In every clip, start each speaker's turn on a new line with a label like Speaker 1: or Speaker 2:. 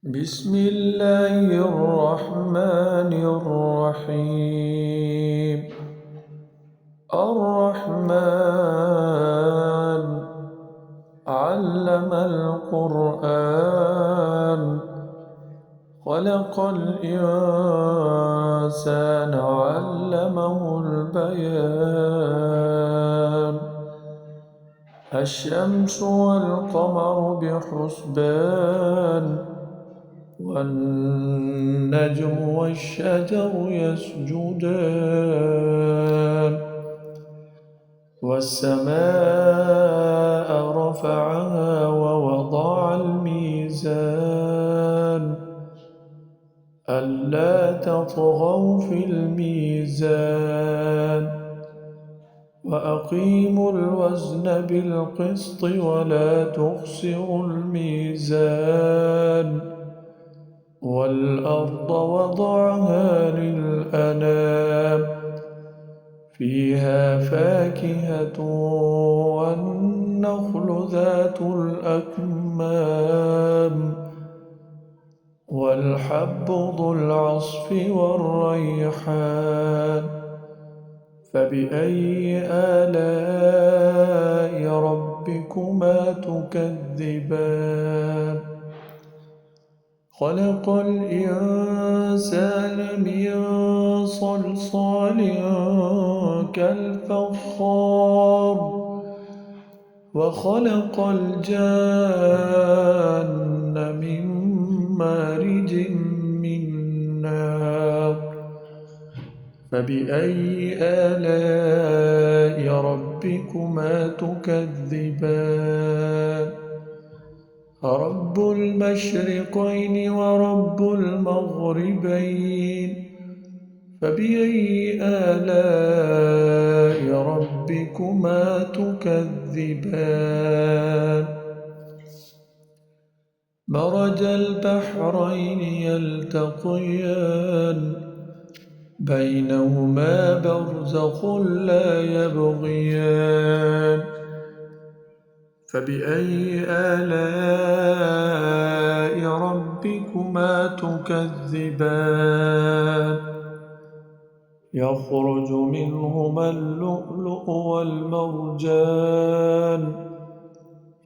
Speaker 1: بسم الله الرحمن الرحيم. الرحمن علم القرآن، خلق الإنسان علمه البيان. الشمس والقمر بحسبان، والنجم والشجر يسجدان. والسماء رفعها ووضع الميزان، ألا تطغوا في الميزان، وأقيموا الوزن بالقسط ولا تخسروا الميزان. والأرض وضعها للأنام، فيها فاكهة والنخل ذات الأكمام، والحب ذو العصف والريحان. فبأي آلاء ربكما تكذبان؟ خلق الإنسان من صلصال كالفخار، وخلق الجان من مارج من نار. فبأي آلاء ربكما تكذبان؟ رب المشرقين ورب المغربين، فبأي آلاء ربكما تكذبان؟ مرج البحرين يلتقيان، بينهما برزخ لا يبغيان. فبأي آلاء ربكما تكذبان؟ يخرج منهما اللؤلؤ والمرجان،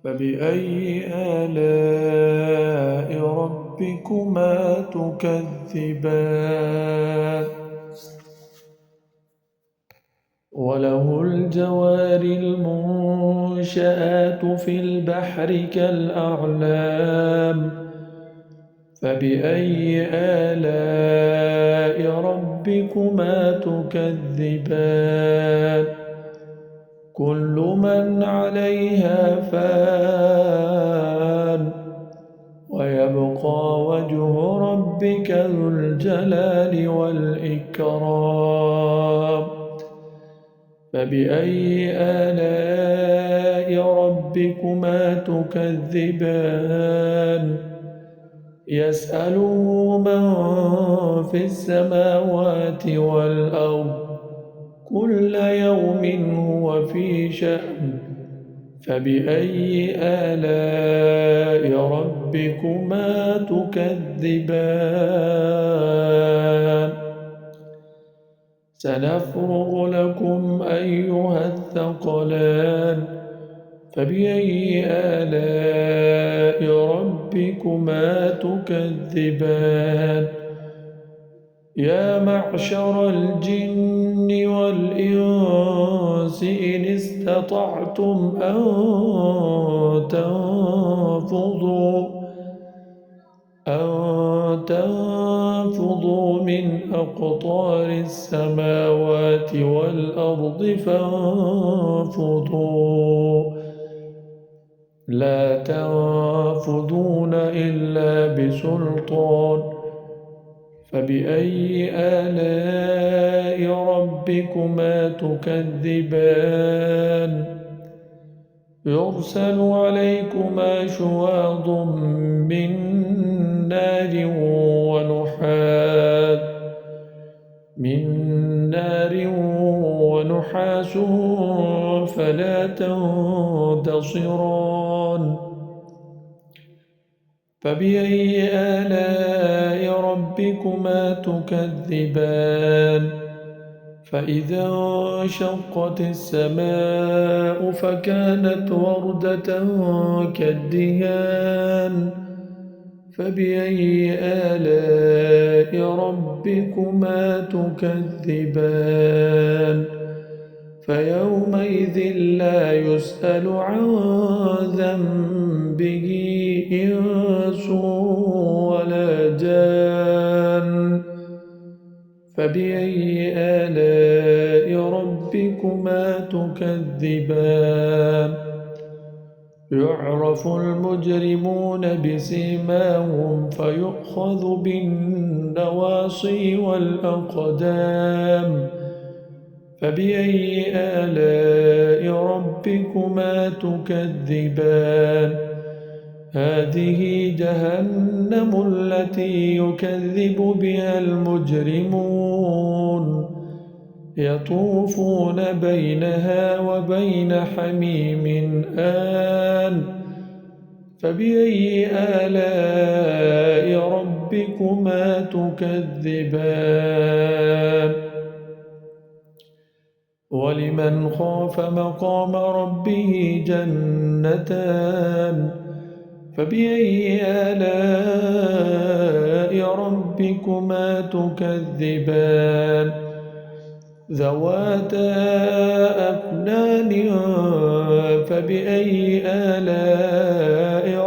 Speaker 1: فبأي آلاء ربكما تكذبان؟ وله الجوار المنشآت في البحر كالأعلام، فبأي آلاء ربكما تكذبان؟ كل من عليها فان، ويبقى وجه ربك ذو الجلال والإكرام. فبأي آلاء ربكما تكذبان؟ يسأله من في السماوات والأرض، كل يوم هو في شأن. فبأي آلاء ربكما تكذبان؟ سنفرغ لكم أيها الثقلان، فبأي آلاء ربكما تكذبان؟ يا معشر الجن والإنس إن استطعتم أن تنفضوا من أقطار السماوات والأرض فانفضوا، لا تنفذون إلا بسلطان. فبأي آلاء ربكما تكذبان؟ يرسل عليكما شواظ من نار ونحاس فلا تنتصران. فبأي آلاء ربكما تكذبان فإذا انشقت السماء فكانت وردة كالدهان فبأي آلاء ربكما تكذبان فيومئذ لا يسأل عن ذنبه إنس ولا جان فبأي آلاء ربكما تكذبان يعرف المجرمون بسيماهم فيؤخذ بالنواصي والأقدام فبأي آلاء ربكما تكذبان هذه جهنم التي يكذب بها المجرمون يطوفون بينها وبين حميم آن فبأي آلاء ربكما تكذبان ولمن خاف مقام ربه جنتان فبأي آلاء ربكما تكذبان ذواتا أفنان فبأي آلاء